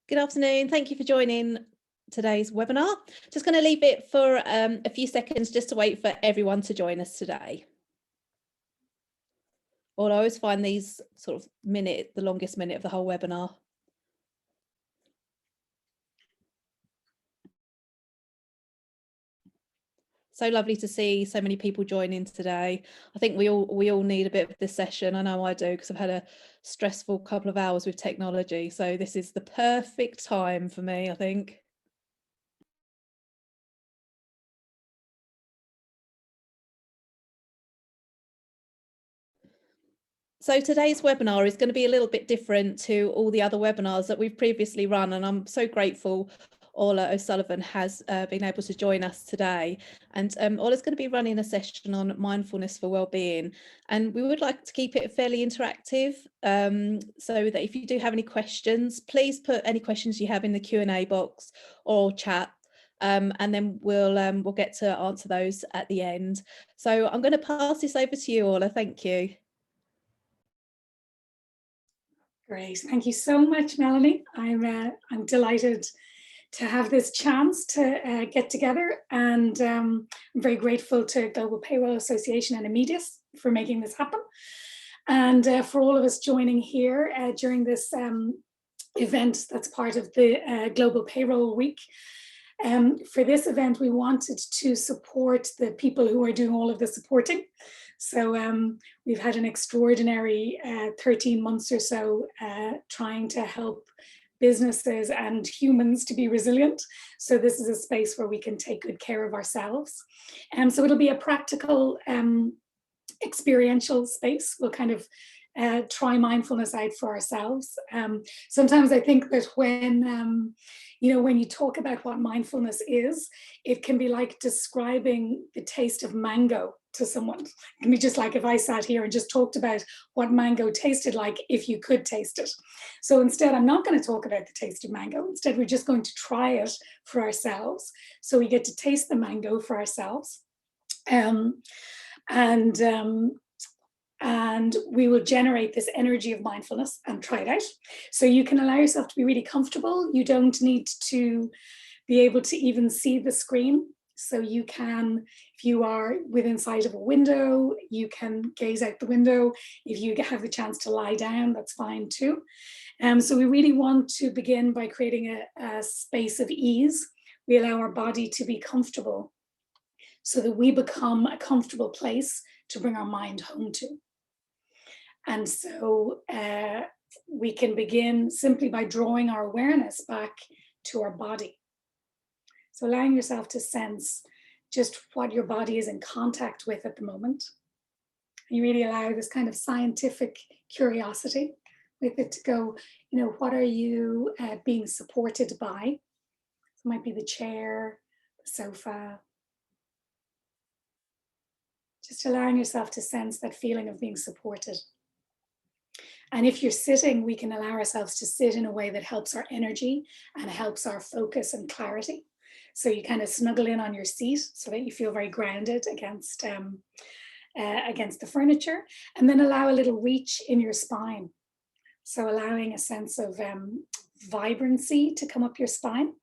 Good afternoon. Thank you for joining today's webinar. Just going to leave it for a few seconds just to wait for everyone to join us today. Well, I always find these sort of the longest minute of the whole webinar. So lovely to see so many people joining today. I think we all need a bit of this session. I know I do, because I've had a stressful couple of hours with technology. So this is the perfect time for me, I think. So today's webinar is going to be a little bit different to all the other webinars that we've previously run, and I'm so grateful Orla O'Sullivan has been able to join us today. And Orla's going to be running a session on mindfulness for wellbeing, and we would like to keep it fairly interactive, so that if you do have any questions, please put any questions you have in the Q&A box or chat. And then we'll get to answer those at the end. So I'm going to pass this over to you, Orla. Thank you. Great, thank you so much, Melanie. I'm delighted to have this chance to get together, and I'm very grateful to Global Payroll Association and Immedis for making this happen, and for all of us joining here during this event that's part of the Global Payroll Week. For this event, we wanted to support the people who are doing all of the supporting. So we've had an extraordinary 13 months or so trying to help businesses and humans to be resilient. So this is a space where we can take good care of ourselves. So it'll be a practical, experiential space. We'll kind of try mindfulness out for ourselves. Sometimes I think that when you talk about what mindfulness is, it can be like describing the taste of mango to someone. It can be just like if I sat here and just talked about what mango tasted like if you could taste it. So instead, I'm not going to talk about the taste of mango. Instead, we're just going to try it for ourselves. So we get to taste the mango for ourselves. And we will generate this energy of mindfulness and try it out. So you can allow yourself to be really comfortable. You don't need to be able to even see the screen. So you can, if you are within sight of a window, you can gaze out the window. If you have the chance to lie down, that's fine too. So we really want to begin by creating a space of ease. We allow our body to be comfortable so that we become a comfortable place to bring our mind home to. And so we can begin simply by drawing our awareness back to our body. So allowing yourself to sense just what your body is in contact with at the moment. You really allow this kind of scientific curiosity with it to go, what are you being supported by? It might be the chair, the sofa. Just allowing yourself to sense that feeling of being supported. And if you're sitting, we can allow ourselves to sit in a way that helps our energy and helps our focus and clarity. So you kind of snuggle in on your seat so that you feel very grounded against the furniture, and then allow a little reach in your spine. So allowing a sense of vibrancy to come up your spine,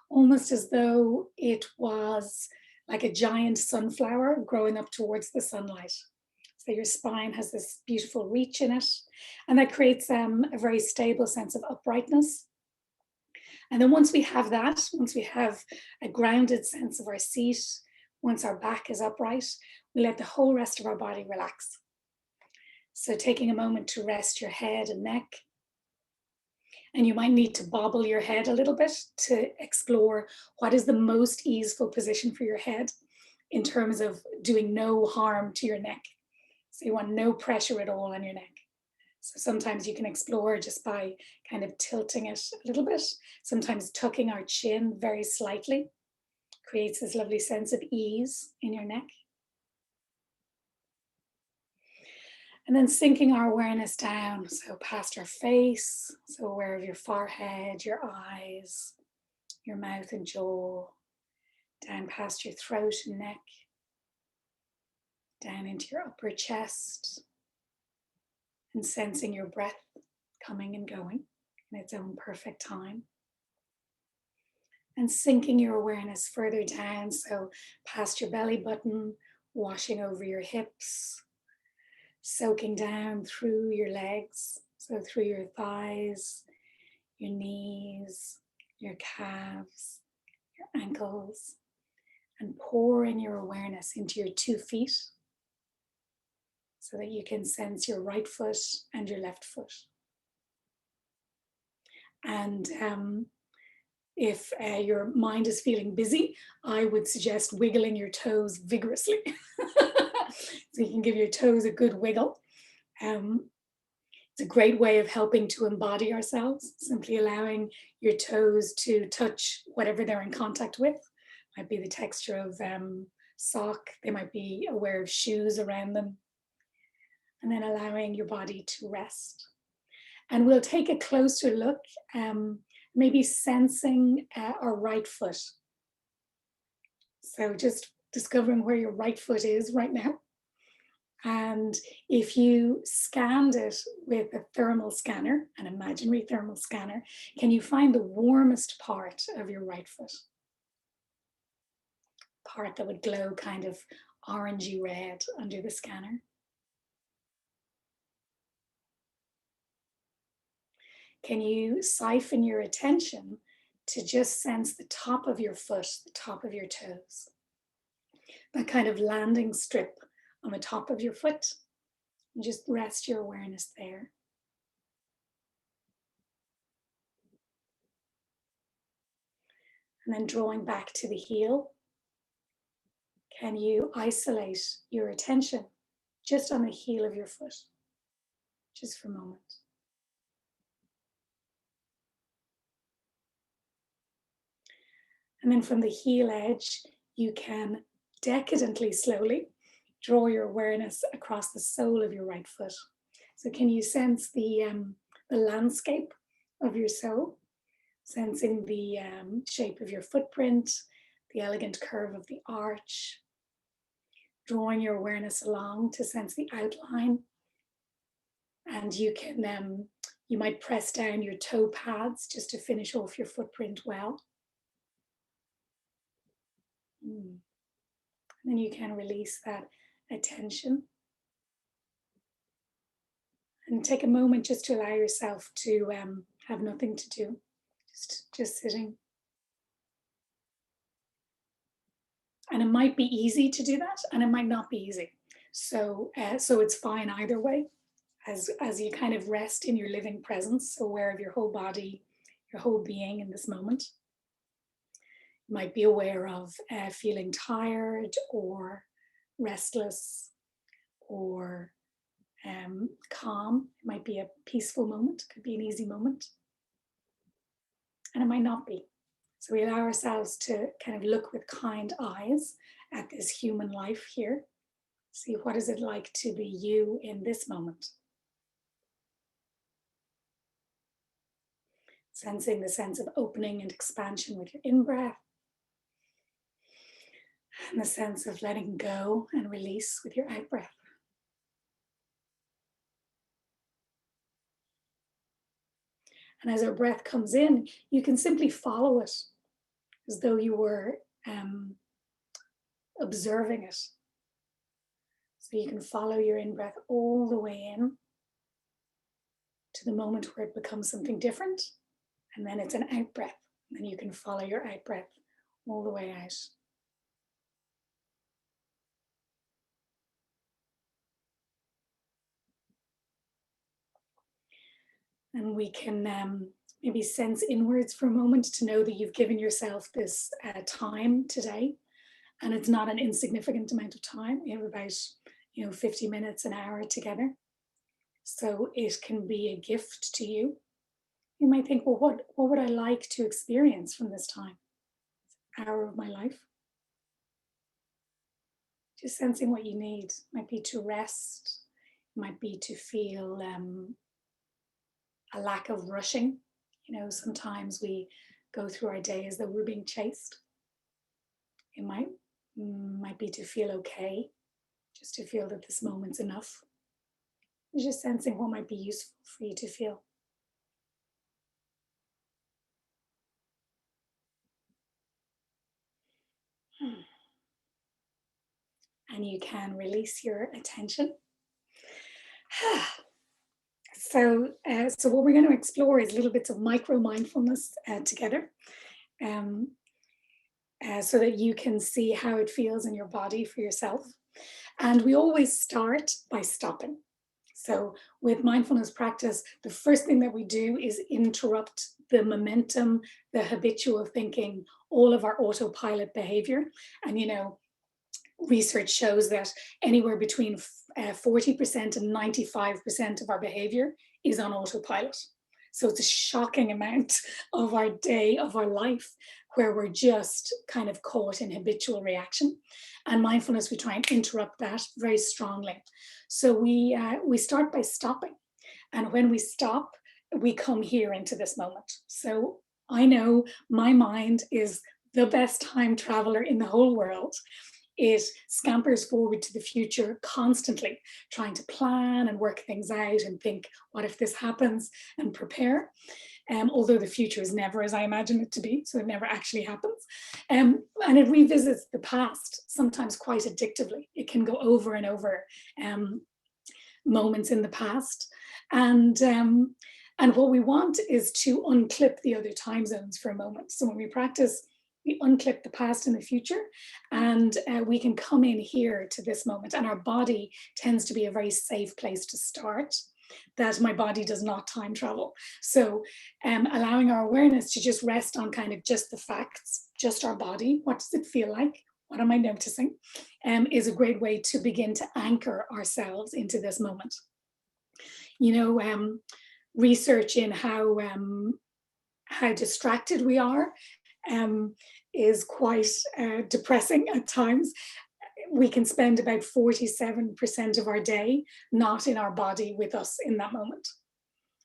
almost as though it was like a giant sunflower growing up towards the sunlight. So your spine has this beautiful reach in it, and that creates a very stable sense of uprightness. And then once we have that, once we have a grounded sense of our seat, once our back is upright, we let the whole rest of our body relax. So taking a moment to rest your head and neck. And you might need to bobble your head a little bit to explore what is the most easeful position for your head in terms of doing no harm to your neck. So you want no pressure at all on your neck. So sometimes you can explore just by kind of tilting it a little bit. Sometimes tucking our chin very slightly creates this lovely sense of ease in your neck. And then sinking our awareness down, so past our face, so aware of your forehead, your eyes, your mouth and jaw, down past your throat and neck, down into your upper chest, and sensing your breath coming and going in its own perfect time. and sinking your awareness further down, so past your belly button, washing over your hips, soaking down through your legs, so through your thighs, your knees, your calves, your ankles, and pouring your awareness into your 2 feet so that you can sense your right foot and your left foot. And if your mind is feeling busy, I would suggest wiggling your toes vigorously. So you can give your toes a good wiggle. It's a great way of helping to embody ourselves, simply allowing your toes to touch whatever they're in contact with. Might be the texture of sock, they might be aware of shoes around them. And then allowing your body to rest. And we'll take a closer look, maybe sensing our right foot. So just discovering where your right foot is right now. And if you scanned it with a thermal scanner, an imaginary thermal scanner, can you find the warmest part of your right foot? Part that would glow kind of orangey red under the scanner. Can you siphon your attention to just sense the top of your foot, the top of your toes? That kind of landing strip on the top of your foot. And just rest your awareness there. And then drawing back to the heel. Can you isolate your attention just on the heel of your foot? Just for a moment. And then from the heel edge, you can decadently slowly draw your awareness across the sole of your right foot. So can you sense the landscape of your sole? Sensing the shape of your footprint, the elegant curve of the arch. Drawing your awareness along to sense the outline. And you can, you might press down your toe pads just to finish off your footprint well. And then you can release that attention. And take a moment just to allow yourself to have nothing to do, just sitting. And it might be easy to do that, and it might not be easy. So it's fine either way, as you kind of rest in your living presence, so aware of your whole body, your whole being in this moment. You might be aware of feeling tired or restless or calm. It might be a peaceful moment, could be an easy moment. And it might not be. So we allow ourselves to kind of look with kind eyes at this human life here. See, what is it like to be you in this moment? Sensing the sense of opening and expansion with your in-breath. And the sense of letting go and release with your out-breath. And as our breath comes in, you can simply follow it as though you were observing it. So you can follow your in-breath all the way in to the moment where it becomes something different. And then it's an out-breath. And then you can follow your out-breath all the way out. And we can maybe sense inwards for a moment to know that you've given yourself this time today. And it's not an insignificant amount of time. You have about 50 minutes, an hour together. So it can be a gift to you. You might think, well, what would I like to experience from this time? Hour of my life. Just sensing what you need. Might be to rest. Might be to feel a lack of rushing. Sometimes we go through our day as though we're being chased. It might be to feel okay, just to feel that this moment's enough. It's just sensing what might be useful for you to feel. and you can release your attention. So what we're going to explore is little bits of micro mindfulness together, so that you can see how it feels in your body for yourself. And we always start by stopping. So with mindfulness practice, the first thing that we do is interrupt the momentum, the habitual thinking, all of our autopilot behavior. And, research shows that anywhere between 40% and 95% of our behavior is on autopilot. So it's a shocking amount of our day, of our life, where we're just kind of caught in habitual reaction. And mindfulness, we try and interrupt that very strongly. So we start by stopping. And when we stop, we come here into this moment. So I know my mind is the best time traveler in the whole world. It scampers forward to the future constantly, trying to plan and work things out and think, what if this happens, and prepare. Although the future is never as I imagine it to be, so it never actually happens. And it revisits the past, sometimes quite addictively. It can go over and over moments in the past. And what we want is to unclip the other time zones for a moment. So when we practice, we unclip the past and the future, and we can come in here to this moment. And our body tends to be a very safe place to start, that my body does not time travel. So allowing our awareness to just rest on kind of just the facts, just our body. What does it feel like? What am I noticing? Is a great way to begin to anchor ourselves into this moment. Research in how distracted we are is quite depressing at times. We can spend about 47% of our day not in our body with us in that moment.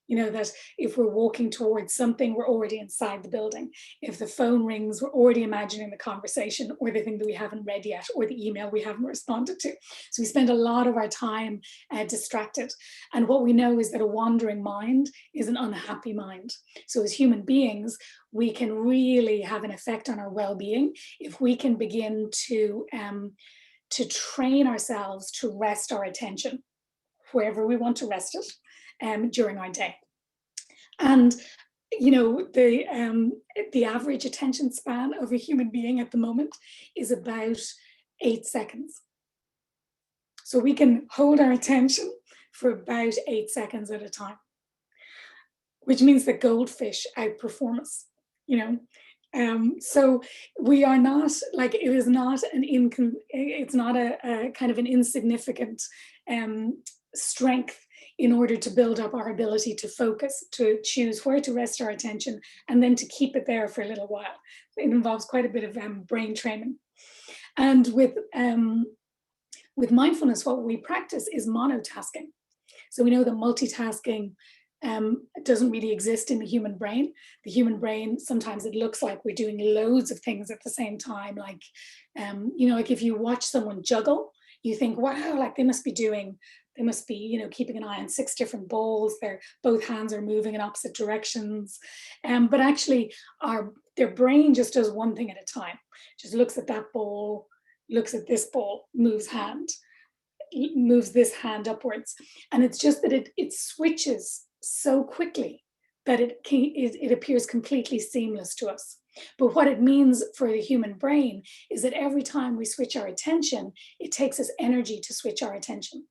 That if we're walking towards something, we're already inside the building. If the phone rings, we're already imagining the conversation or the thing that we haven't read yet or the email we haven't responded to. So we spend a lot of our time distracted. And what we know is that a wandering mind is an unhappy mind. So as human beings, we can really have an effect on our well-being if we can begin to train ourselves to rest our attention wherever we want to rest it during our day. And the average attention span of a human being at the moment is about 8 seconds. So we can hold our attention for about 8 seconds at a time, which means that goldfish outperform us. So we are not like, it is not it's not a kind of an insignificant strength in order to build up our ability to focus, to choose where to rest our attention, and then to keep it there for a little while. It involves quite a bit of brain training. And with mindfulness, what we practice is monotasking. So we know that multitasking doesn't really exist in the human brain. The human brain, sometimes it looks like we're doing loads of things at the same time. Like, like if you watch someone juggle, you think, wow, like they must be, keeping an eye on 6 different balls. Both hands are moving in opposite directions. But actually their brain just does one thing at a time. Just looks at that ball, looks at this ball, moves this hand upwards. And it's just that it switches so quickly that it appears completely seamless to us. But what it means for the human brain is that every time we switch our attention, it takes us energy to switch our attention.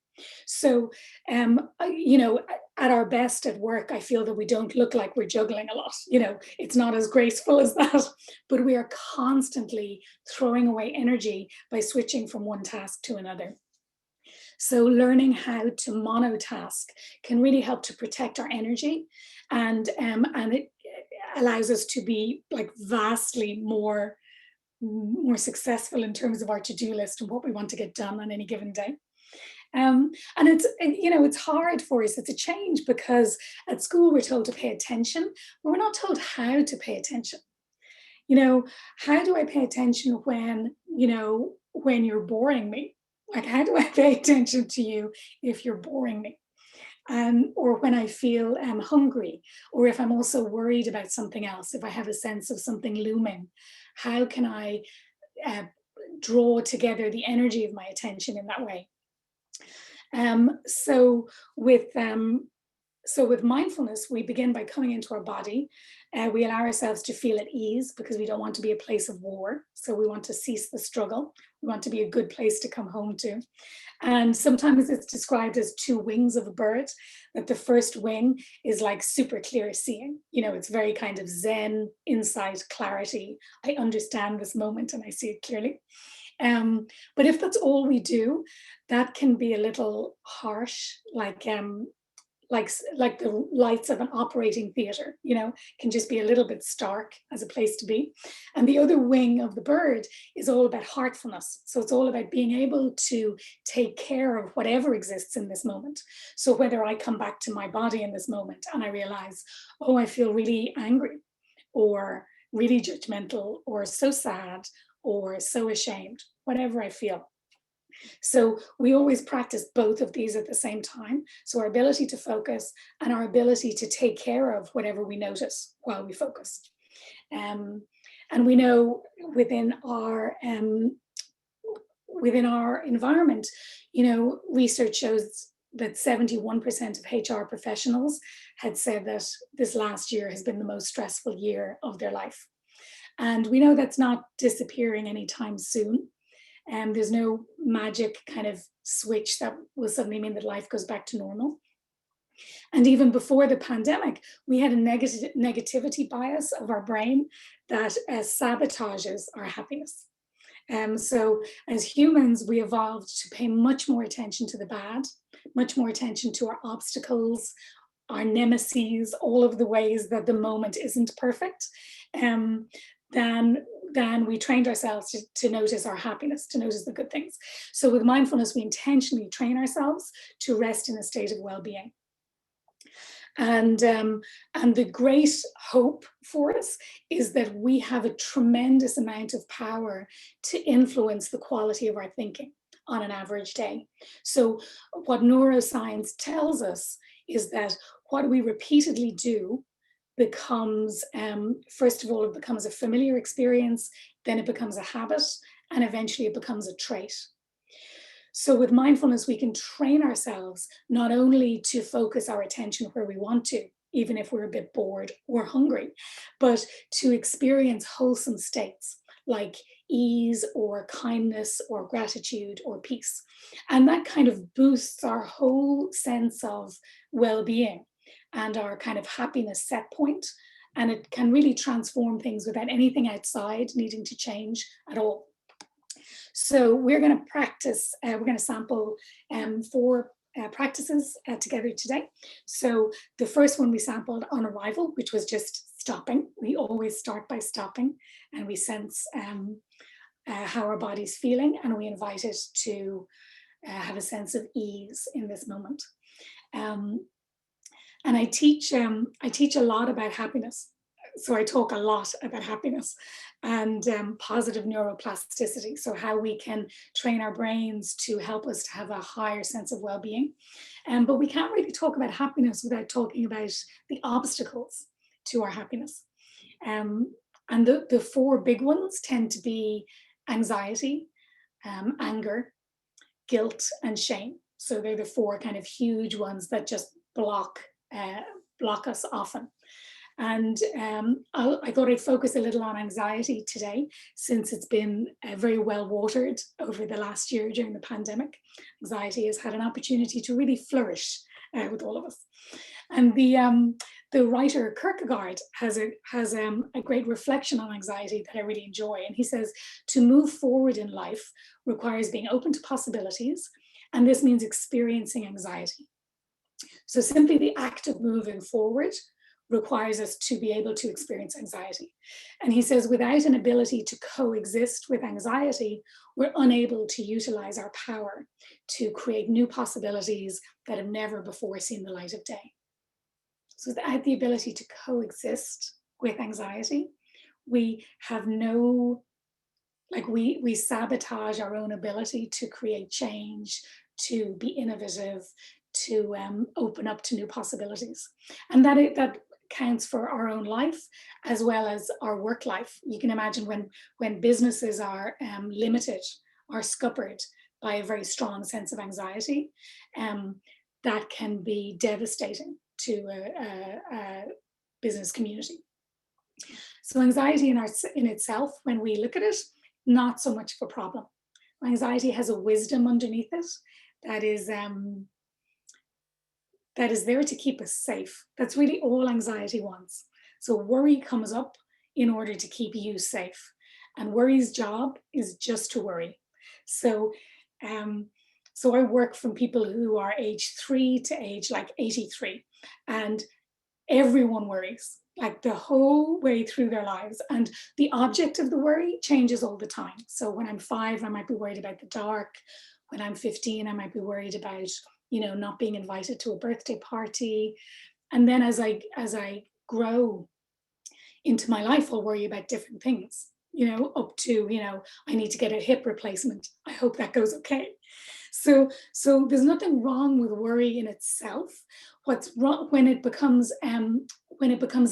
So, at our best at work, I feel that we don't look like we're juggling a lot. It's not as graceful as that, but we are constantly throwing away energy by switching from one task to another. So learning how to monotask can really help to protect our energy, and it allows us to be like vastly more successful in terms of our to-do list and what we want to get done on any given day. And it's hard for us. It's a change because at school we're told to pay attention, but we're not told how to pay attention. How do I pay attention when you're boring me? Like, how do I pay attention to you if you're boring me? Or when I feel hungry, or if I'm also worried about something else, if I have a sense of something looming, how can I draw together the energy of my attention in that way. So with mindfulness, we begin by coming into our body. We allow ourselves to feel at ease because we don't want to be a place of war. So we want to cease the struggle. We want to be a good place to come home to. And sometimes it's described as two wings of a bird, that the first wing is like super clear seeing. It's very kind of Zen, insight, clarity. I understand this moment and I see it clearly. But if that's all we do, that can be a little harsh, like the lights of an operating theater, can just be a little bit stark as a place to be. And the other wing of the bird is all about heartfulness. So it's all about being able to take care of whatever exists in this moment. So whether I come back to my body in this moment and I realize, oh, I feel really angry or really judgmental or so sad or so ashamed, whatever I feel. So we always practice both of these at the same time. So our ability to focus and our ability to take care of whatever we notice while we focus. And we know within our environment, research shows that 71% of HR professionals had said that this last year has been the most stressful year of their life. And we know that's not disappearing anytime soon. And there's no magic kind of switch that will suddenly mean that life goes back to normal. And even before the pandemic, we had a negativity bias of our brain that sabotages our happiness. So as humans, we evolved to pay much more attention to the bad, much more attention to our obstacles, our nemesis, all of the ways that the moment isn't perfect, than we trained ourselves to notice our happiness, to notice the good things. So with mindfulness, we intentionally train ourselves to rest in a state of well-being. And the great hope for us is that we have a tremendous amount of power to influence the quality of our thinking on an average day. So what neuroscience tells us is that what we repeatedly do becomes, first of all, it becomes a familiar experience, then it becomes a habit, and eventually it becomes a trait. So with mindfulness, we can train ourselves not only to focus our attention where we want to, even if we're a bit bored or hungry, but to experience wholesome states like ease or kindness or gratitude or peace. And that kind of boosts our whole sense of well-being and our kind of happiness set point. And it can really transform things without anything outside needing to change at all. So we're going to practice, we're going to sample 4 practices together today. So the first one we sampled on arrival, which was just stopping. We always start by stopping and we sense how our body's feeling, and we invite it to have a sense of ease in this moment. And I teach a lot about happiness. So I talk a lot about happiness and positive neuroplasticity. So how we can train our brains to help us to have a higher sense of well-being. But we can't really talk about happiness without talking about the obstacles to our happiness. And the 4 big ones tend to be anxiety, anger, guilt, and shame. So they're the 4 kind of huge ones that just block us often. And I thought I'd focus a little on anxiety today, since it's been very well watered over the last year during the pandemic. Anxiety has had an opportunity to really flourish with all of us. And the writer Kierkegaard has a great reflection on anxiety that I really enjoy. And he says, to move forward in life requires being open to possibilities, and this means experiencing anxiety. So simply the act of moving forward requires us to be able to experience anxiety. And he says, without an ability to coexist with anxiety, we're unable to utilize our power to create new possibilities that have never before seen the light of day. So without the ability to coexist with anxiety, we have we sabotage our own ability to create change, to be innovative, to open up to new possibilities. And that counts for our own life as well as our work life. You can imagine when businesses are limited or scuppered by a very strong sense of anxiety, that can be devastating to a business community. So anxiety in itself, when we look at it, not so much of a problem. Anxiety has a wisdom underneath it that is there to keep us safe. That's really all anxiety wants. So worry comes up in order to keep you safe. And worry's job is just to worry. So I work from people who are age 3 to age like 83. And everyone worries, like the whole way through their lives. And the object of the worry changes all the time. So when I'm 5, I might be worried about the dark. When I'm 15, I might be worried about, not being invited to a birthday party. And then as I grow into my life, I'll worry about different things, up to, I need to get a hip replacement. I hope that goes okay. So there's nothing wrong with worry in itself. What's wrong when it becomes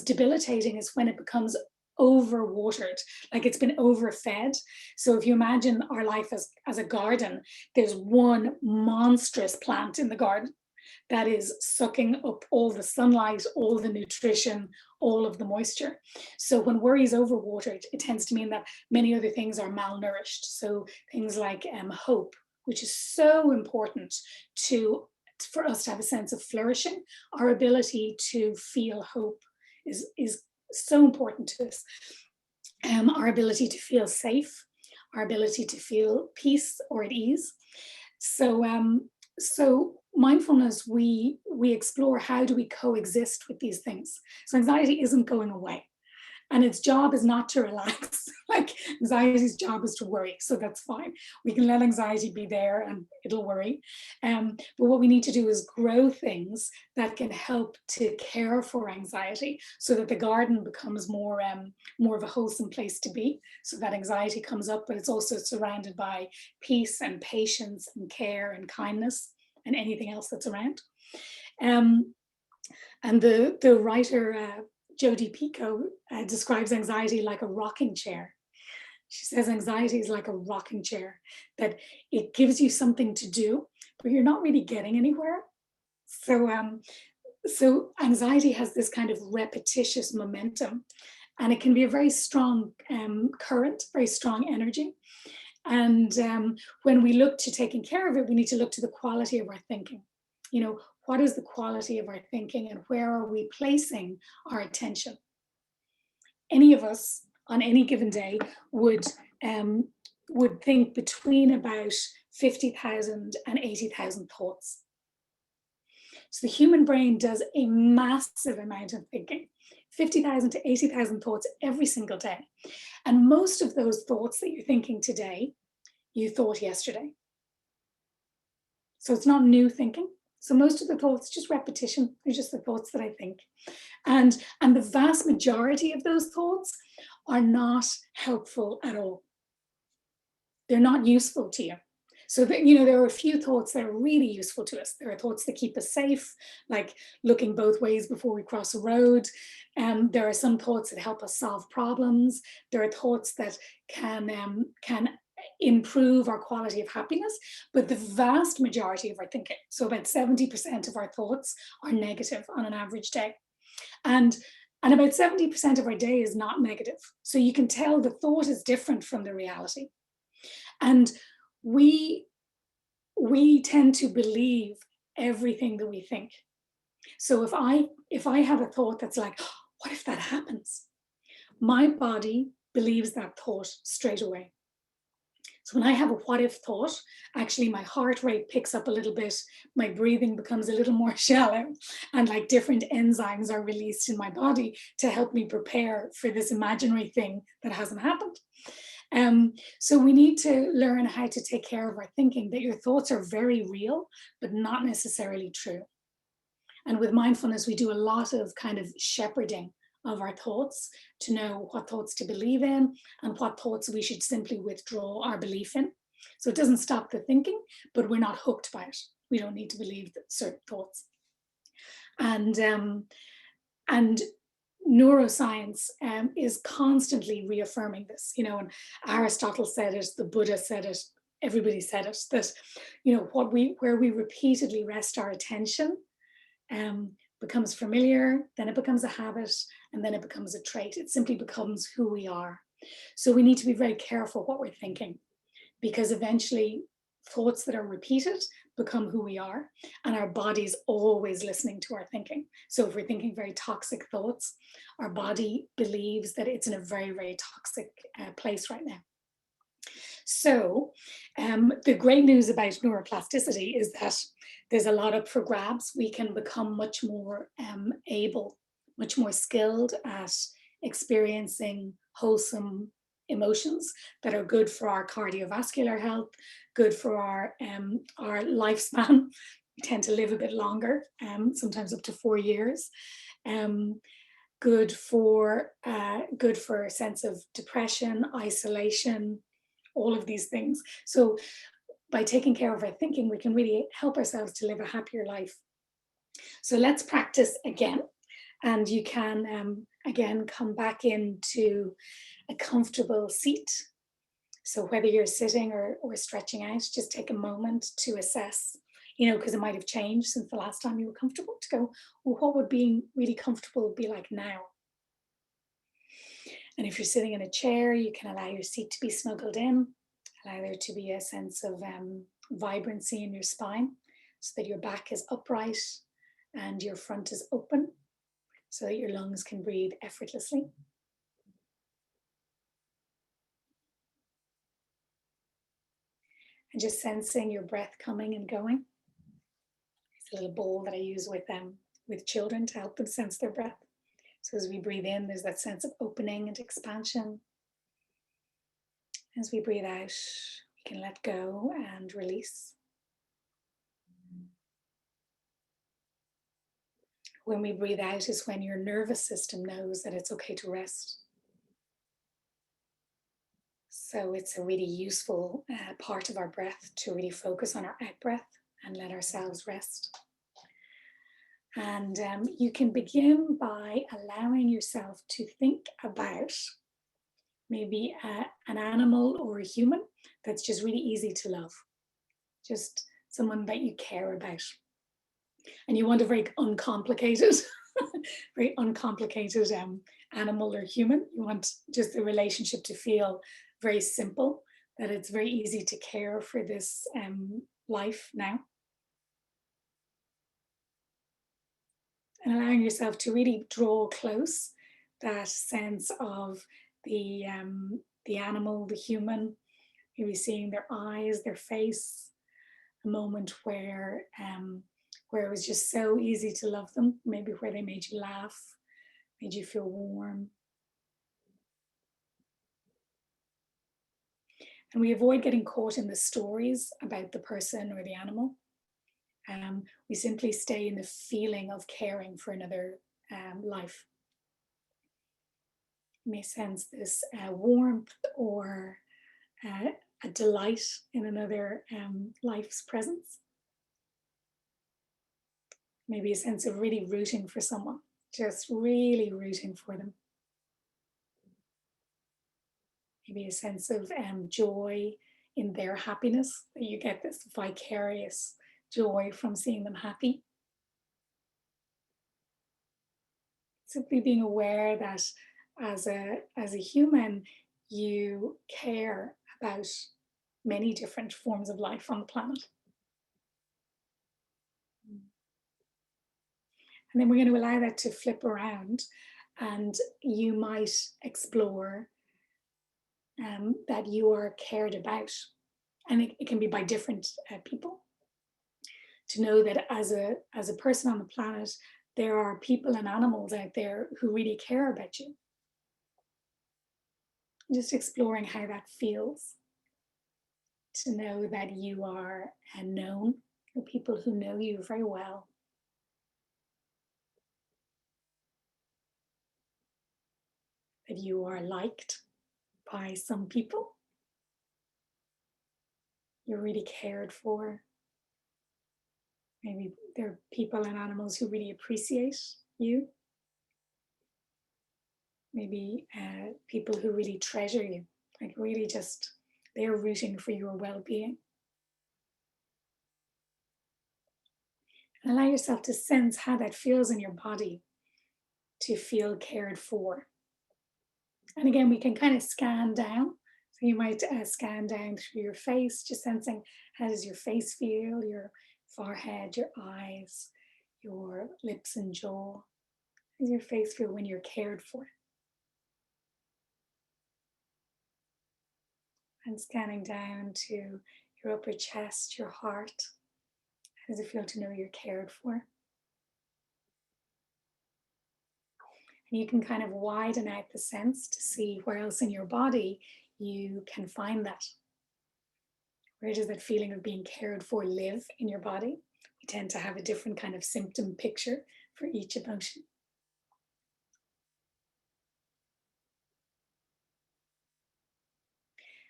debilitating is when it becomes overwatered, like it's been overfed. So if you imagine our life as a garden, there's one monstrous plant in the garden that is sucking up all the sunlight, all the nutrition, all of the moisture. So when worry is overwatered, it tends to mean that many other things are malnourished. So things like hope, which is so important for us to have a sense of flourishing. Our ability to feel hope is so important to us. Our ability to feel safe, our ability to feel peace or at ease. So mindfulness, we explore how do we coexist with these things. So anxiety isn't going away. And its job is not to relax. Like anxiety's job is to worry. So that's fine. We can let anxiety be there and it'll worry. But what we need to do is grow things that can help to care for anxiety so that the garden becomes more of a wholesome place to be. So that anxiety comes up, but it's also surrounded by peace and patience and care and kindness and anything else that's around. And the writer, Jodi Picoult, describes anxiety like a rocking chair. She says anxiety is like a rocking chair, that it gives you something to do, but you're not really getting anywhere. So anxiety has this kind of repetitious momentum, and it can be a very strong current, very strong energy. And when we look to taking care of it, we need to look to the quality of our thinking. What is the quality of our thinking and where are we placing our attention? Any of us on any given day would think between about 50,000 and 80,000 thoughts. So the human brain does a massive amount of thinking, 50,000 to 80,000 thoughts every single day. And most of those thoughts that you're thinking today, you thought yesterday. So it's not new thinking. So most of the thoughts, just repetition, they're just the thoughts that I think. And the vast majority of those thoughts are not helpful at all. They're not useful to you. So that, there are a few thoughts that are really useful to us. There are thoughts that keep us safe, like looking both ways before we cross a road. There are some thoughts that help us solve problems. There are thoughts that can improve our quality of happiness, but the vast majority of our thinking, so about 70% of our thoughts, are negative on an average day. And about 70% of our day is not negative. So you can tell the thought is different from the reality. And we tend to believe everything that we think. So if I have a thought that's like, oh, what if that happens? My body believes that thought straight away. So when I have a what if thought, actually my heart rate picks up a little bit, my breathing becomes a little more shallow, and like different enzymes are released in my body to help me prepare for this imaginary thing that hasn't happened. So we need to learn how to take care of our thinking, that your thoughts are very real, but not necessarily true. And with mindfulness, we do a lot of kind of shepherding of our thoughts to know what thoughts to believe in and what thoughts we should simply withdraw our belief in. So it doesn't stop the thinking, but we're not hooked by it. We don't need to believe certain thoughts. And neuroscience is constantly reaffirming this, you know, and Aristotle said it, the Buddha said it, everybody said it, that, you know, where we repeatedly rest our attention becomes familiar, then it becomes a habit, and then it becomes a trait. It simply becomes who we are. So we need to be very careful what we're thinking, because eventually thoughts that are repeated become who we are, and our body's always listening to our thinking. So if we're thinking very toxic thoughts, our body believes that it's in a very, very toxic place right now. So the great news about neuroplasticity is that there's a lot up for grabs. We can become much more able, much more skilled at experiencing wholesome emotions that are good for our cardiovascular health, good for our lifespan. We tend to live a bit longer, sometimes up to 4 years. Good for a sense of depression, isolation, all of these things. So by taking care of our thinking, we can really help ourselves to live a happier life. So let's practice again. And you can, again, come back into a comfortable seat. So whether you're sitting or stretching out, just take a moment to assess, you know, because it might have changed since the last time you were comfortable, to go, well, what would being really comfortable be like now? And if you're sitting in a chair, you can allow your seat to be snuggled in, allow there to be a sense of vibrancy in your spine, so that your back is upright and your front is open, so that your lungs can breathe effortlessly. And just sensing your breath coming and going. It's a little bowl that I use with children to help them sense their breath. So as we breathe in, there's that sense of opening and expansion. As we breathe out, we can let go and release. When we breathe out is when your nervous system knows that it's okay to rest. So it's a really useful part of our breath to really focus on our out breath and let ourselves rest. And you can begin by allowing yourself to think about maybe an animal or a human that's just really easy to love, just someone that you care about. And you want a very uncomplicated, very uncomplicated animal or human. You want just the relationship to feel very simple, that it's very easy to care for this life now. And allowing yourself to really draw close that sense of the animal, the human, maybe seeing their eyes, their face, a moment where it was just so easy to love them, maybe where they made you laugh, made you feel warm. And we avoid getting caught in the stories about the person or the animal. We simply stay in the feeling of caring for another life. You may sense this warmth or a delight in another life's presence. Maybe a sense of really rooting for someone, just really rooting for them. Maybe a sense of joy in their happiness, that you get this vicarious joy from seeing them happy. Simply being aware that as a human, you care about many different forms of life on the planet. And then we're going to allow that to flip around, and you might explore that you are cared about. And it can be by different people. To know that as a person on the planet, there are people and animals out there who really care about you. Just exploring how that feels. To know that you are known, the people who know you very well. That you are liked by some people. You're really cared for. Maybe there are people and animals who really appreciate you. maybe people who really treasure you, like really just they're rooting for your well-being. And allow yourself to sense how that feels in your body, to feel cared for. And again, we can kind of scan down. So you might scan down through your face, just sensing how does your face feel, your forehead, your eyes, your lips and jaw. How does your face feel when you're cared for? And scanning down to your upper chest, your heart. How does it feel to know you're cared for? And you can kind of widen out the sense to see where else in your body you can find that. Where does that feeling of being cared for live in your body? We tend to have a different kind of symptom picture for each emotion.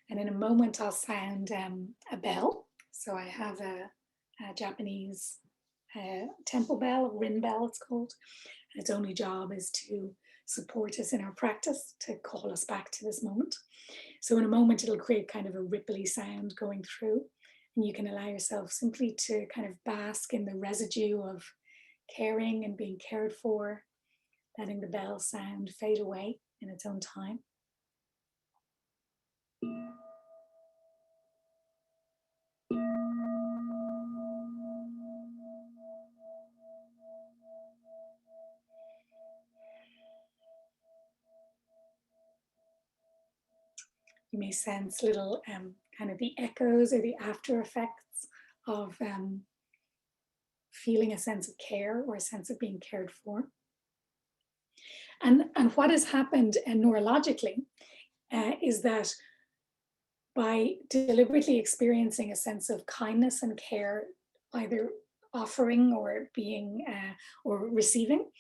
And in a moment, I'll sound a bell. So I have a Japanese temple bell, rin bell it's called. And its only job is to support us in our practice, to call us back to this moment. So in a moment, it'll create kind of a ripply sound going through. And you can allow yourself simply to kind of bask in the residue of caring and being cared for, letting the bell sound fade away in its own time. You may sense little kind of the echoes or the after effects of feeling a sense of care or a sense of being cared for. And what has happened neurologically is that by deliberately experiencing a sense of kindness and care, either offering or being or receiving,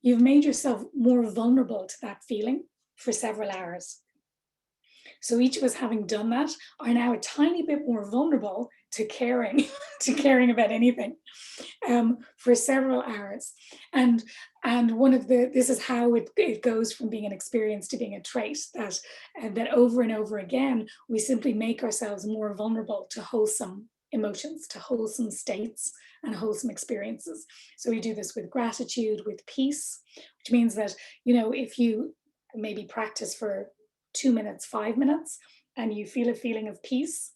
you've made yourself more vulnerable to that feeling for several hours. So each of us, having done that, are now a tiny bit more vulnerable to caring, to caring about anything for several hours. And this is how it goes from being an experience to being a trait, that over and over again, we simply make ourselves more vulnerable to wholesome emotions, to wholesome states and wholesome experiences. So we do this with gratitude, with peace, which means that, if you maybe practice for 2 minutes, 5 minutes, and you feel a feeling of peace,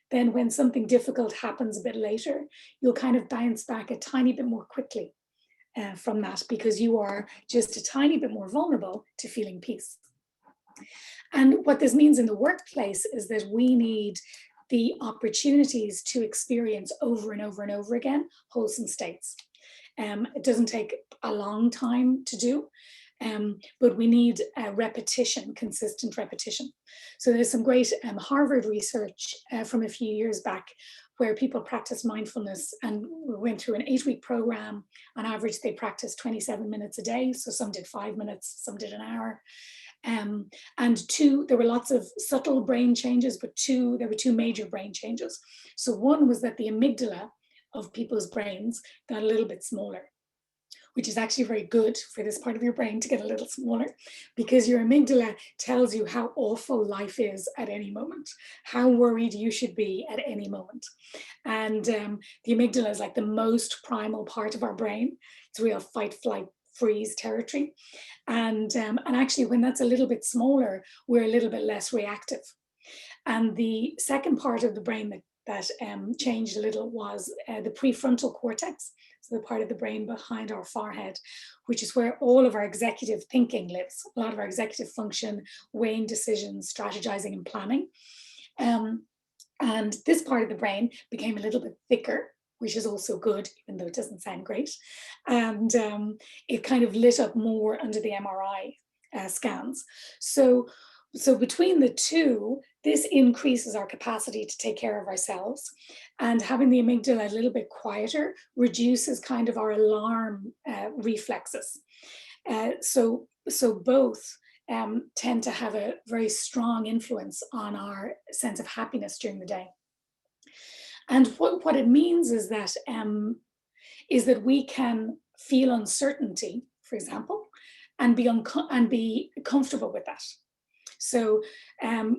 then when something difficult happens a bit later, you'll kind of bounce back a tiny bit more quickly from that, because you are just a tiny bit more vulnerable to feeling peace. And what this means in the workplace is that we need the opportunities to experience over and over and over again wholesome states. It doesn't take a long time to do. But we need repetition, consistent repetition. So there's some great Harvard research from a few years back where people practice mindfulness, and we went through an 8-week program. On average, they practiced 27 minutes a day. So some did 5 minutes, some did an hour. And there were lots of subtle brain changes, but there were 2 major brain changes. So one was that the amygdala of people's brains got a little bit smaller, which is actually very good for this part of your brain to get a little smaller, because your amygdala tells you how awful life is at any moment, how worried you should be at any moment. And the amygdala is like the most primal part of our brain. It's real fight, flight, freeze territory. And actually, when that's a little bit smaller, we're a little bit less reactive. And the second part of the brain that changed a little was the prefrontal cortex, so the part of the brain behind our forehead, which is where all of our executive thinking lives, a lot of our executive function, weighing decisions, strategizing and planning. And this part of the brain became a little bit thicker, which is also good, even though it doesn't sound great. And it kind of lit up more under the MRI scans. So between the two, this increases our capacity to take care of ourselves, and having the amygdala a little bit quieter reduces kind of our alarm reflexes. So both tend to have a very strong influence on our sense of happiness during the day. And what it means is that we can feel uncertainty, for example, and be comfortable with that. So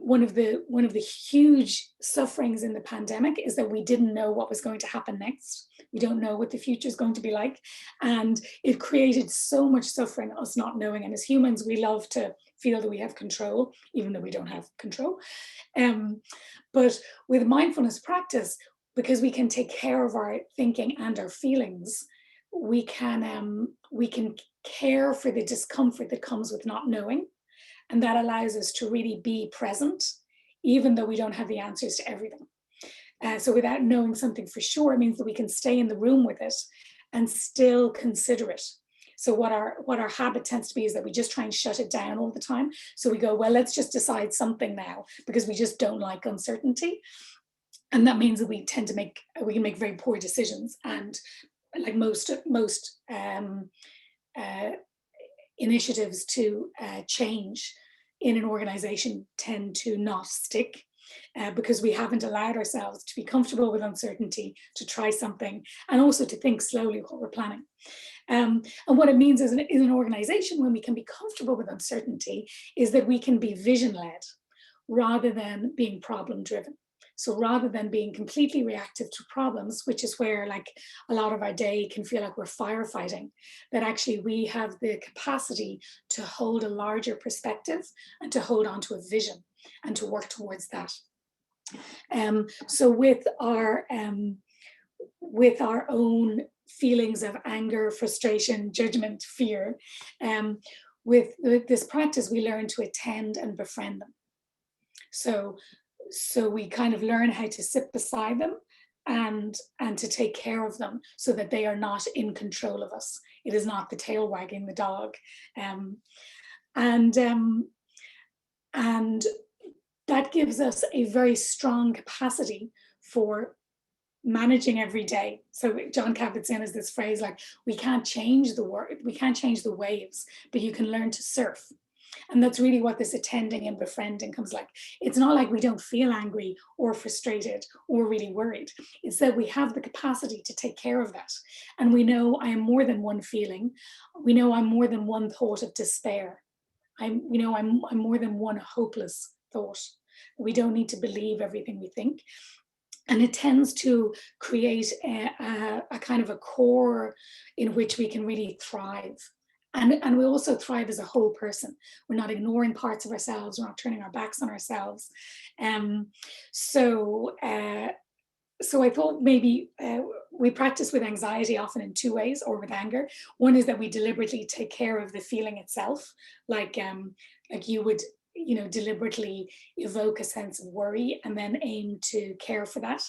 one of the huge sufferings in the pandemic is that we didn't know what was going to happen next. We don't know what the future is going to be like. And it created so much suffering, us not knowing. And as humans, we love to feel that we have control, even though we don't have control. But with mindfulness practice, because we can take care of our thinking and our feelings, we can care for the discomfort that comes with not knowing. And that allows us to really be present, even though we don't have the answers to everything. So without knowing something for sure, it means that we can stay in the room with it and still consider it. So what our habit tends to be is that we just try and shut it down all the time. So we go, well, let's just decide something now, because we just don't like uncertainty. And that means that we can make very poor decisions. And like most initiatives to change in an organization tend to not stick, because we haven't allowed ourselves to be comfortable with uncertainty, to try something, and also to think slowly what we're planning. And what it means is in an organization, when we can be comfortable with uncertainty, is that we can be vision-led rather than being problem-driven. So rather than being completely reactive to problems, which is where like a lot of our day can feel like we're firefighting, that actually we have the capacity to hold a larger perspective and to hold on to a vision and to work towards that. So with our own feelings of anger, frustration, judgment, fear, with this practice, we learn to attend and befriend them. So we kind of learn how to sit beside them and to take care of them so that they are not in control of us. It is not the tail wagging the dog. And that gives us a very strong capacity for managing every day. So John Kabat-Zinn has this phrase like, we can't change the world, we can't change the waves, but you can learn to surf. And that's really what this attending and befriending comes like. It's not like we don't feel angry or frustrated or really worried. It's that we have the capacity to take care of that. And we know I am more than one feeling. We know I'm more than one thought of despair. I'm more than one hopeless thought. We don't need to believe everything we think. And it tends to create a kind of a core in which we can really thrive. And we also thrive as a whole person. We're not ignoring parts of ourselves. We're not turning our backs on ourselves. So I thought maybe we practice with anxiety often in two ways, or with anger. One is that we deliberately take care of the feeling itself, like you would deliberately evoke a sense of worry and then aim to care for that.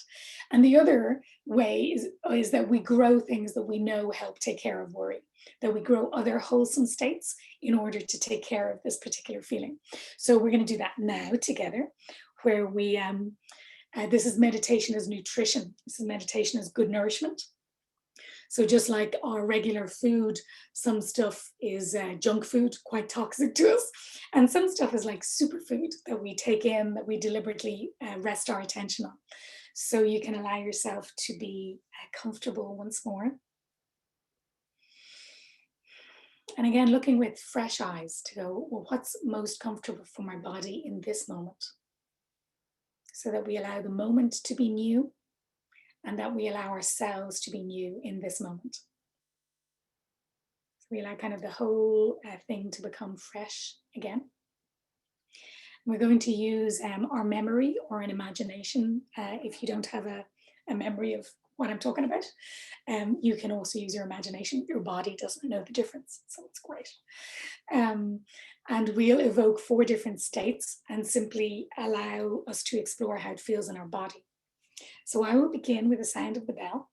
And the other way is that we grow things that we know help take care of worry, that we grow other wholesome states in order to take care of this particular feeling. So we're going to do that now together, where we, this is meditation as nutrition. This is meditation as good nourishment. So just like our regular food, some stuff is junk food, quite toxic to us. And some stuff is like superfood that we take in, that we deliberately rest our attention on. So you can allow yourself to be comfortable once more. And again, looking with fresh eyes to go, well, what's most comfortable for my body in this moment? So that we allow the moment to be new, and that we allow ourselves to be new in this moment. So we allow kind of the whole thing to become fresh again. We're going to use our memory or an imagination. If you don't have a memory of what I'm talking about, you can also use your imagination. Your body doesn't know the difference, so it's great. And we'll evoke 4 different states and simply allow us to explore how it feels in our body. So I will begin with the sound of the bell.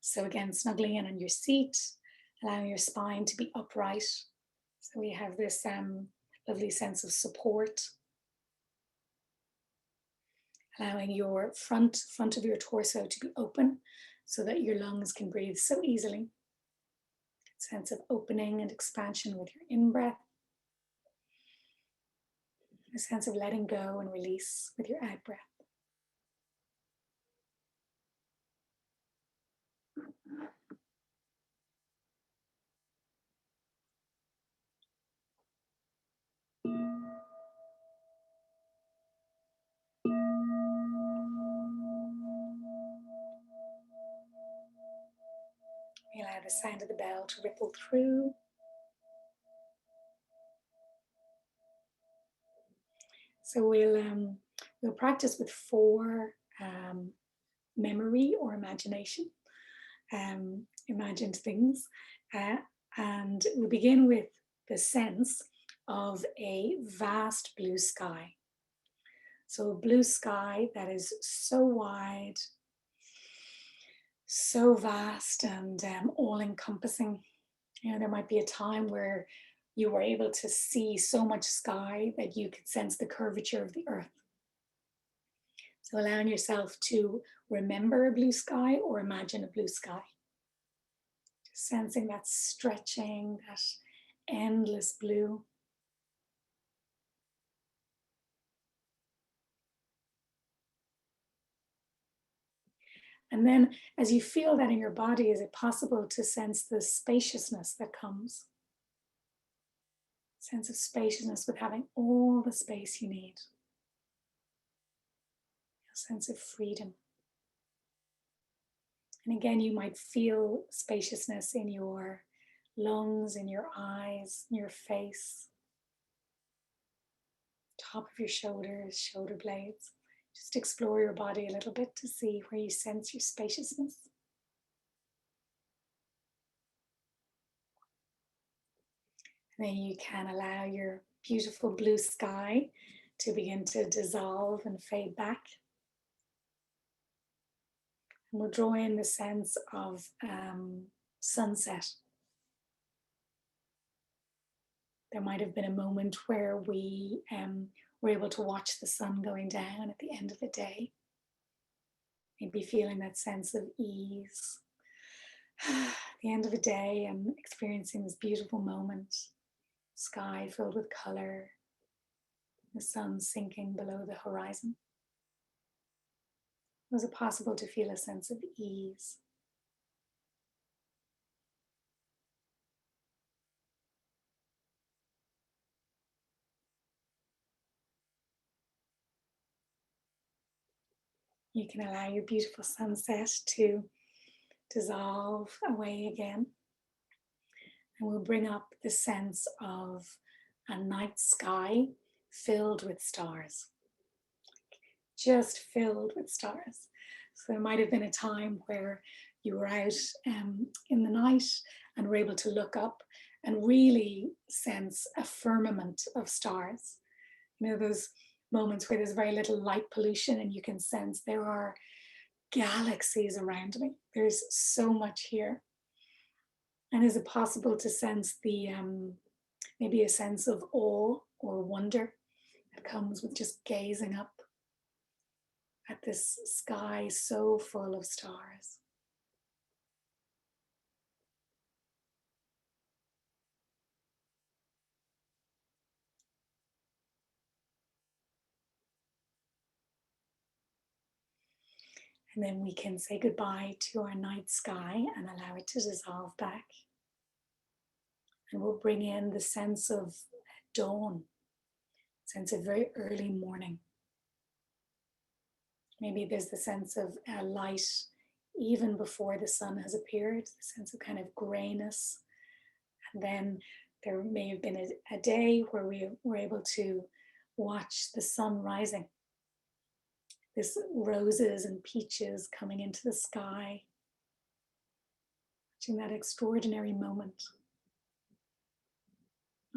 So again, snuggling in on your seat, allowing your spine to be upright. So we have this lovely sense of support. Allowing your front of your torso to be open so that your lungs can breathe so easily. Sense of opening and expansion with your in-breath. A sense of letting go and release with your out-breath. the sound of the bell to ripple through. So we'll practice with 4 memory or imagination, imagined things, and we'll begin with the sense of a vast blue sky. So a blue sky that is so wide, so vast, and all-encompassing. You know, there might be a time where you were able to see so much sky that you could sense the curvature of the earth. So allowing yourself to remember a blue sky or imagine a blue sky. Just sensing that stretching, that endless blue. And then as you feel that in your body, is it possible to sense the spaciousness that comes? Sense of spaciousness with having all the space you need. A sense of freedom. And again, you might feel spaciousness in your lungs, in your eyes, in your face, top of your shoulders, shoulder blades. Just explore your body a little bit to see where you sense your spaciousness. And then you can allow your beautiful blue sky to begin to dissolve and fade back. And we'll draw in the sense of sunset. There might have been a moment where we were able to watch the sun going down at the end of the day. Maybe feeling that sense of ease at the end of a day and experiencing this beautiful moment. Sky filled with color, the sun sinking below the horizon. Was it possible to feel a sense of ease? You can allow your beautiful sunset to dissolve away again. And we'll bring up the sense of a night sky filled with stars. Just filled with stars. So there might have been a time where you were out in the night and were able to look up and really sense a firmament of stars. You know, those moments where there's very little light pollution and you can sense there are galaxies around me. There's so much here. And is it possible to sense the maybe a sense of awe or wonder that comes with just gazing up at this sky so full of stars? And then we can say goodbye to our night sky and allow it to dissolve back. And we'll bring in the sense of dawn, sense of very early morning. Maybe there's the sense of light even before the sun has appeared, the sense of kind of grayness. And then there may have been a day where we were able to watch the sun rising. This roses and peaches coming into the sky. Watching that extraordinary moment.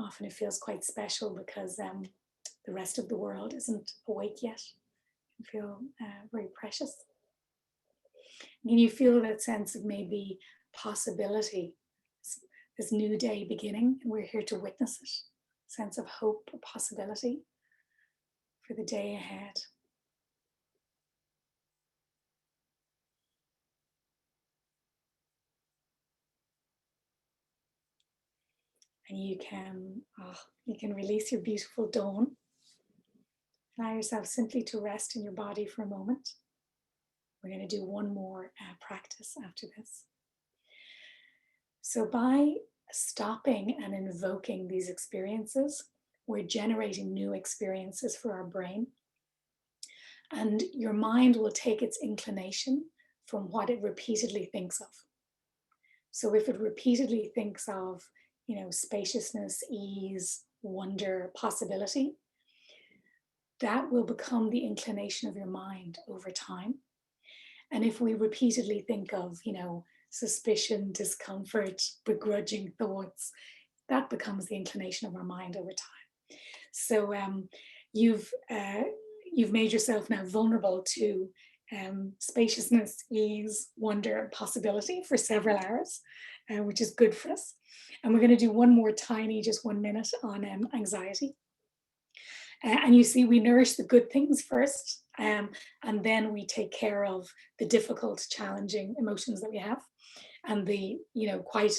Often it feels quite special because the rest of the world isn't awake yet. You feel very precious. And you feel that sense of maybe possibility, this new day beginning, and we're here to witness it. Sense of hope, or possibility for the day ahead. And you can release your beautiful dawn. Allow yourself simply to rest in your body for a moment. We're going to do one more practice after this. So by stopping and invoking these experiences, we're generating new experiences for our brain. And your mind will take its inclination from what it repeatedly thinks of. So if it repeatedly thinks of, spaciousness, ease, wonder, possibility, that will become the inclination of your mind over time. And if we repeatedly think of, suspicion, discomfort, begrudging thoughts, that becomes the inclination of our mind over time. So you've made yourself now vulnerable to spaciousness, ease, wonder, and possibility for several hours, which is good for us. And we're going to do one more tiny, just 1 minute on anxiety. And you see, we nourish the good things first, and then we take care of the difficult, challenging emotions that we have, and the, quite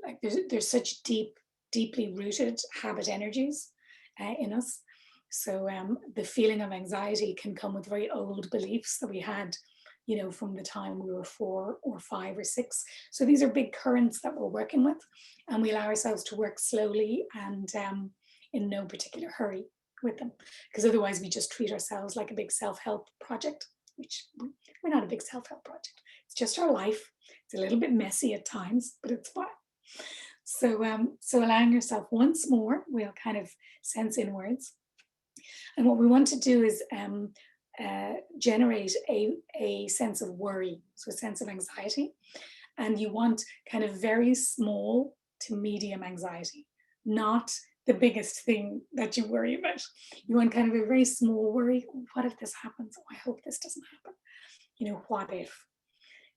like there's such deeply rooted habit energies in us. So the feeling of anxiety can come with very old beliefs that we had, from the time we were 4 or 5 or 6. So these are big currents that we're working with, and we allow ourselves to work slowly and in no particular hurry with them, because otherwise we just treat ourselves like a big self-help project, which we're not a big self-help project. It's just our life. It's a little bit messy at times, but it's fun. So allowing yourself once more, we'll kind of sense inwards. And what we want to do is generate a sense of worry, so a sense of anxiety. And you want kind of very small to medium anxiety, not the biggest thing that you worry about. You want kind of a very small worry. What if this happens? Oh, I hope this doesn't happen. What if?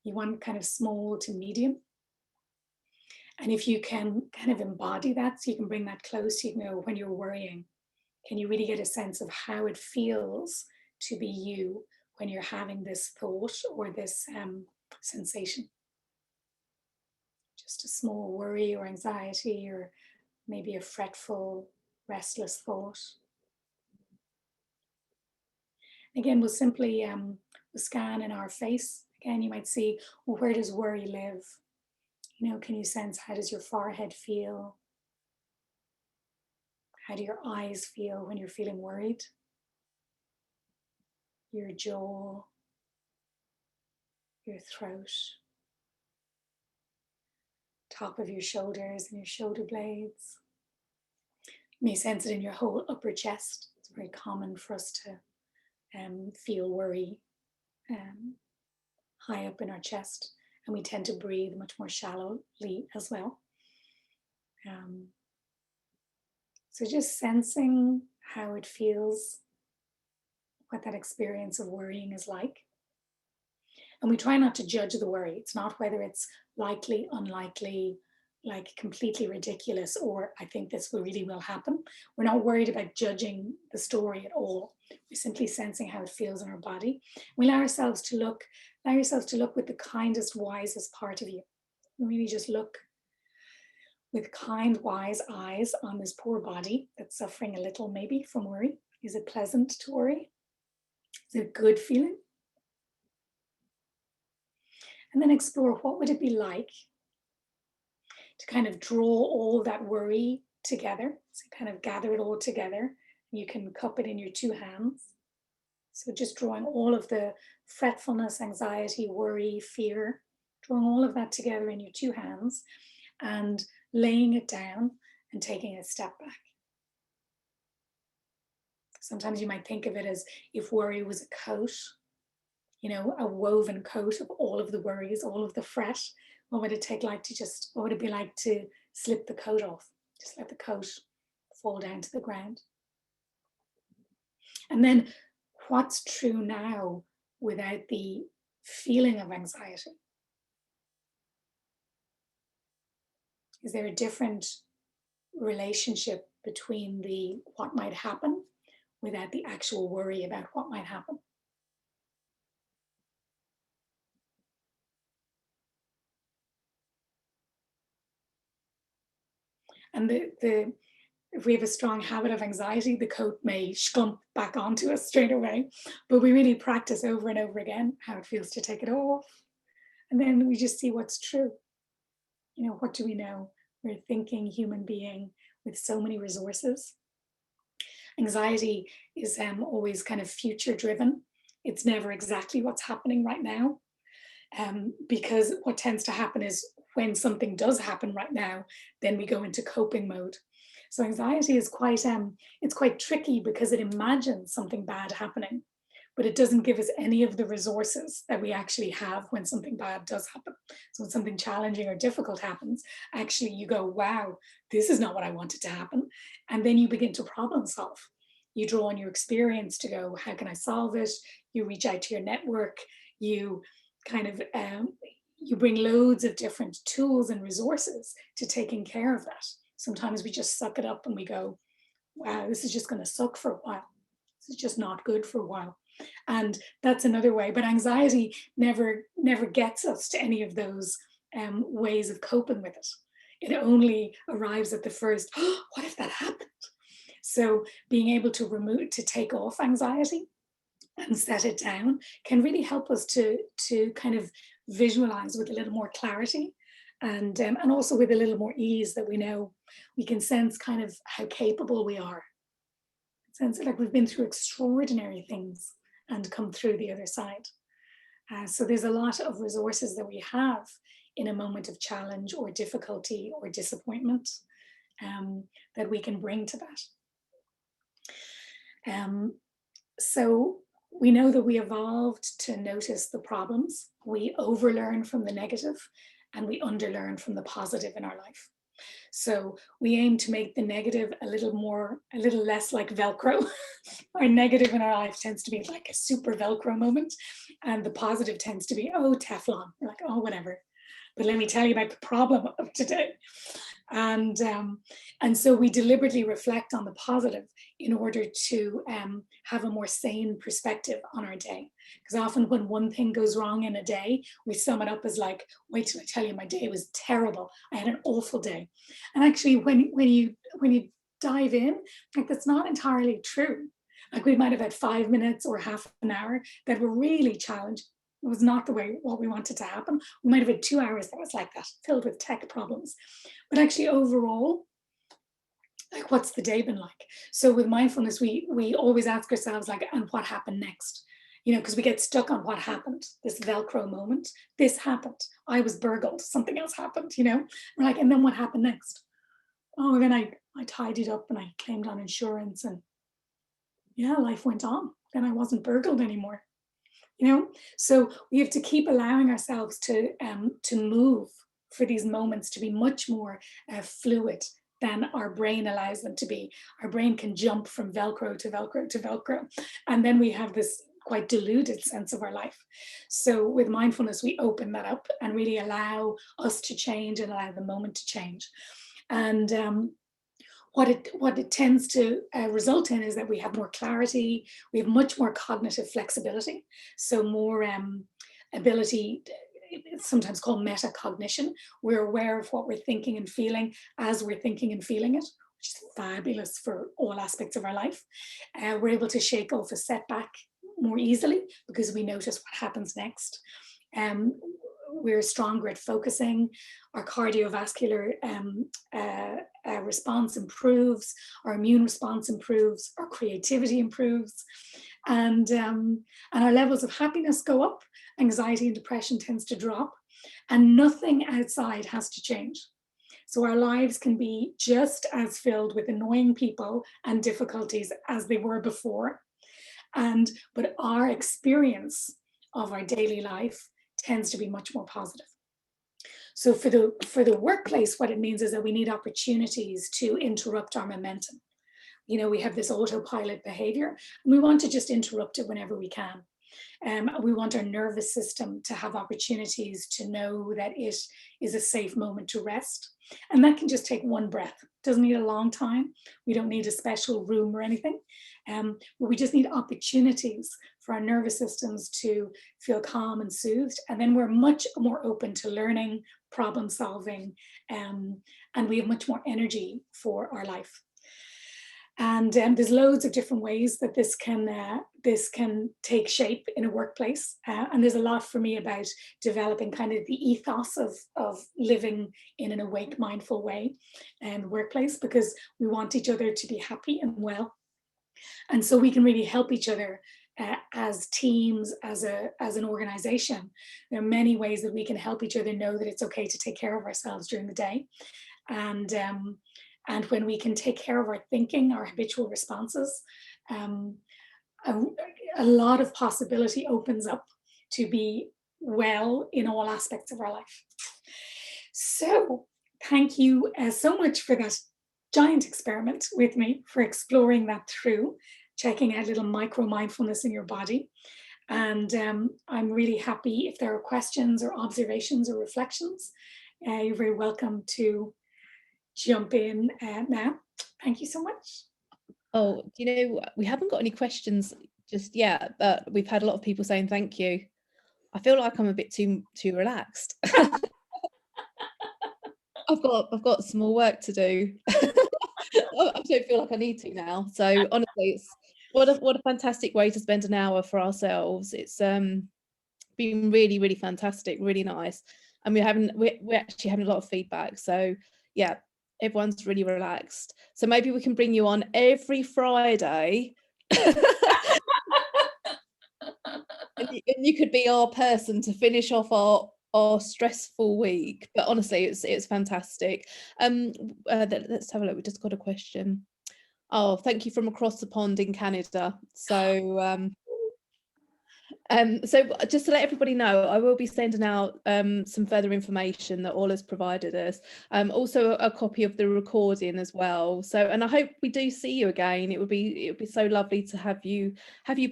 You want kind of small to medium. And if you can kind of embody that, so you can bring that close, when you're worrying, can you really get a sense of how it feels to be you when you're having this thought or this sensation? Just a small worry or anxiety, or maybe a fretful, restless thought. Again, we'll simply scan in our face. Again, you might see, well, where does worry live? Can you sense, how does your forehead feel? How do your eyes feel when you're feeling worried? Your jaw, your throat, top of your shoulders and your shoulder blades. You may sense it in your whole upper chest. It's very common for us to feel worry high up in our chest, and we tend to breathe much more shallowly as well. So just sensing how it feels, what that experience of worrying is like. And we try not to judge the worry. It's not whether it's likely, unlikely, like completely ridiculous, or I think this really will happen. We're not worried about judging the story at all. We're simply sensing how it feels in our body. We allow yourselves to look with the kindest, wisest part of you. And really just look with kind, wise eyes on this poor body that's suffering a little maybe from worry. Is it pleasant to worry? Is it a good feeling? And then explore, what would it be like to kind of draw all that worry together? So kind of gather it all together. You can cup it in your 2 hands. So just drawing all of the fretfulness, anxiety, worry, fear, drawing all of that together in your 2 hands and laying it down and taking a step back. Sometimes you might think of it as if worry was a coat, a woven coat of all of the worries, all of the fret. What would it be like to slip the coat off? Just let the coat fall down to the ground. And then what's true now without the feeling of anxiety? Is there a different relationship between what might happen without the actual worry about what might happen? And if we have a strong habit of anxiety, the coat may schlump back onto us straight away. But we really practice over and over again how it feels to take it off. And then we just see what's true. What do we know? We're a thinking human being with so many resources. Anxiety is always kind of future driven. It's never exactly what's happening right now. Because what tends to happen is when something does happen right now, then we go into coping mode. So anxiety is it's quite tricky because it imagines something bad happening, but it doesn't give us any of the resources that we actually have when something bad does happen. So when something challenging or difficult happens, actually you go, wow, this is not what I wanted to happen. And then you begin to problem solve. You draw on your experience to go, how can I solve it? You reach out to your network. You kind of, you bring loads of different tools and resources to taking care of that. Sometimes we just suck it up and we go, wow, this is just going to suck for a while. This is just not good for a while. And that's another way. But anxiety never gets us to any of those ways of coping with it. It only arrives at the first, oh, what if that happened? So being able to take off anxiety and set it down can really help us to kind of visualize with a little more clarity, and also with a little more ease, that we know we can sense kind of how capable we are. Sense like we've been through extraordinary things and come through the other side. So there's a lot of resources that we have in a moment of challenge or difficulty or disappointment, that we can bring to that. So we know that we evolved to notice the problems, we overlearn from the negative, and we underlearn from the positive in our life. So we aim to make the negative a little less like Velcro. Our negative in our life tends to be like a super Velcro moment, and the positive tends to be, oh, Teflon. We're like, oh, whatever. But let me tell you about the problem of today. And so we deliberately reflect on the positive in order to have a more sane perspective on our day. Because often when one thing goes wrong in a day, we sum it up as like, wait till I tell you, my day was terrible. I had an awful day. And actually, when you dive in, like, that's not entirely true. Like, we might have had 5 minutes or half an hour that were really challenging. It was not what we wanted to happen. We might have had 2 hours that was like that, filled with tech problems. But actually, overall, like, what's the day been like? So with mindfulness, we always ask ourselves, like, and what happened next? You know, because we get stuck on what happened, this Velcro moment. This happened. I was burgled. Something else happened, you know? We're like, and then what happened next? Oh, then I tidied up and I claimed on insurance, and yeah, life went on. Then I wasn't burgled anymore. You know, so we have to keep allowing ourselves to move for these moments to be much more fluid than our brain allows them to be. Our brain can jump from Velcro to Velcro to Velcro, and then we have this quite diluted sense of our life. So with mindfulness, we open that up and really allow us to change and allow the moment to change. And what it tends to result in is that we have more clarity, we have much more cognitive flexibility, so more ability. It's sometimes called metacognition. We're aware of what we're thinking and feeling as we're thinking and feeling it, which is fabulous for all aspects of our life. We're able to shake off a setback more easily because we notice what happens next. We're stronger at focusing. Our cardiovascular response improves. Our immune response improves. Our creativity improves, and our levels of happiness go up. Anxiety and depression tends to drop, and nothing outside has to change. So our lives can be just as filled with annoying people and difficulties as they were before, but our experience of our daily life tends to be much more positive. So for the workplace, what it means is that we need opportunities to interrupt our momentum. You know, we have this autopilot behavior, and we want to just interrupt it whenever we can. We want our nervous system to have opportunities to know that it is a safe moment to rest. And that can just take one breath. It doesn't need a long time. We don't need a special room or anything. But we just need opportunities for our nervous systems to feel calm and soothed. And then we're much more open to learning, problem solving, and we have much more energy for our life. And there's loads of different ways that this can take shape in a workplace. And there's a lot for me about developing kind of the ethos of living in an awake, mindful way in the workplace, because we want each other to be happy and well. And so we can really help each other as teams, as an organization. There are many ways that we can help each other know that it's okay to take care of ourselves during the day. And when we can take care of our thinking, our habitual responses, a lot of possibility opens up to be well in all aspects of our life. So thank you so much for that giant experiment with me, for exploring that through, checking out little micro mindfulness in your body. And I'm really happy if there are questions or observations or reflections. You're very welcome to jump in now. Thank you so much. Oh, we haven't got any questions just yet, but we've had a lot of people saying thank you. I feel like I'm a bit too relaxed. I've got some more work to do. I don't feel like I need to now. So honestly, it's what a fantastic way to spend an hour for ourselves. It's been really, really fantastic, really nice. And we're actually having a lot of feedback. So yeah, everyone's really relaxed. So maybe we can bring you on every Friday. and you could be our person to finish off our stressful week. But honestly, it's fantastic. Let's have a look. We just got a question. Oh, thank you from across the pond in Canada. So so just to let everybody know, I will be sending out some further information that Ola's provided us, also a copy of the recording as well. So, and I hope we do see you again. It would be so lovely to have you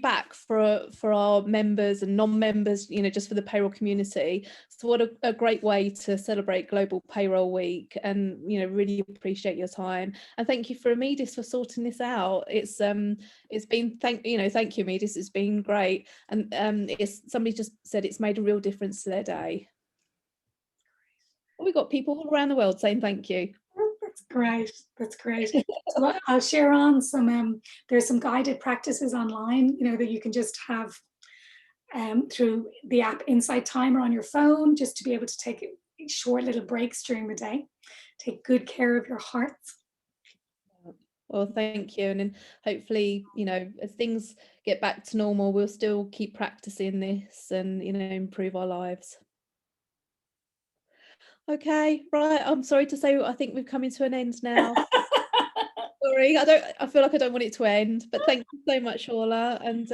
back for our members and non-members, just for the payroll community. So what a great way to celebrate Global Payroll Week, and really appreciate your time, and thank you for Immedis for sorting this out. It's been thank you Immedis, it's been great. And somebody just said it's made a real difference to their day. We've got people all around the world saying thank you. That's great. That's great. So I'll share on some, there's some guided practices online, that you can just have through the app Insight Timer on your phone, just to be able to take short little breaks during the day. Take good care of your heart. Well, thank you. And then hopefully, as things get back to normal, we'll still keep practicing this and, improve our lives. Okay, right. I'm sorry to say, I think we've come into an end now. Sorry, I feel like I don't want it to end, but thank you so much, Ola. And,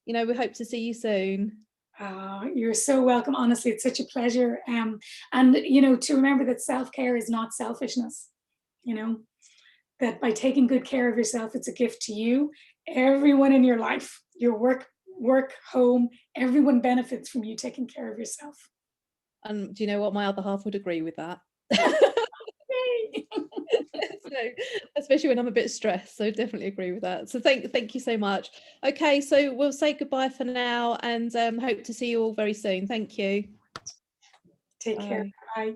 we hope to see you soon. You're so welcome. Honestly, it's such a pleasure. And, to remember that self-care is not selfishness, that by taking good care of yourself, it's a gift to you, everyone in your life, your work, home, everyone benefits from you taking care of yourself. And do you know what? My other half would agree with that. So, especially when I'm a bit stressed, so definitely agree with that. So thank you so much. Okay, so we'll say goodbye for now, and hope to see you all very soon. Thank you. Take care. Bye.